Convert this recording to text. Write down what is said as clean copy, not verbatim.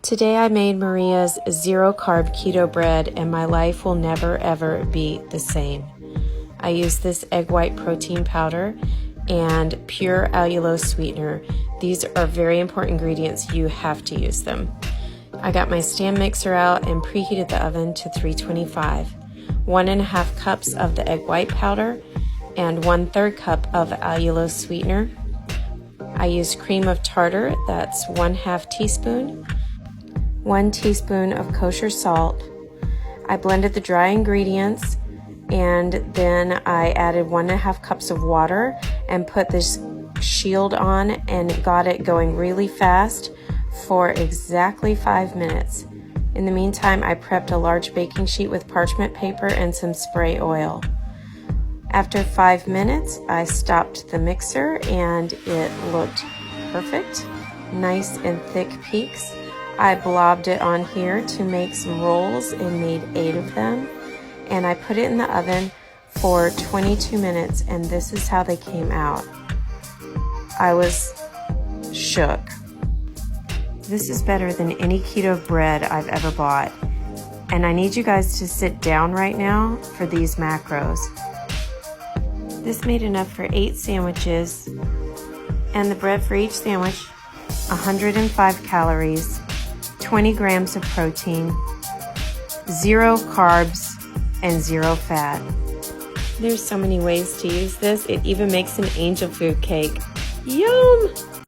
Today I made Maria's zero carb keto bread and my life will never ever be the same. I use this egg white protein powder and pure allulose sweetener. These are very important ingredients. You have to use them. I got my stand mixer out and preheated the oven to 325. 1.5 cups of the egg white powder and 1/3 cup of allulose sweetener. I used cream of tartar, that's 1/2 teaspoon. 1 teaspoon of kosher salt. I blended the dry ingredients and then I added 1.5 cups of water and put this shield on and got it going really fast for exactly 5 minutes. In the meantime, I prepped a large baking sheet with parchment paper and some spray oil. After 5 minutes, I stopped the mixer and it looked perfect, nice and thick peaks. I blobbed it on here to make some rolls and made 8 of them. And I put it in the oven for 22 minutes and this is how they came out. I was shook. This is better than any keto bread I've ever bought. And I need you guys to sit down right now for these macros. This made enough for 8 sandwiches, and the bread for each sandwich, 105 calories, 20 grams of protein, 0 carbs, and 0 fat. There's so many ways to use this. It even makes an angel food cake. Yum!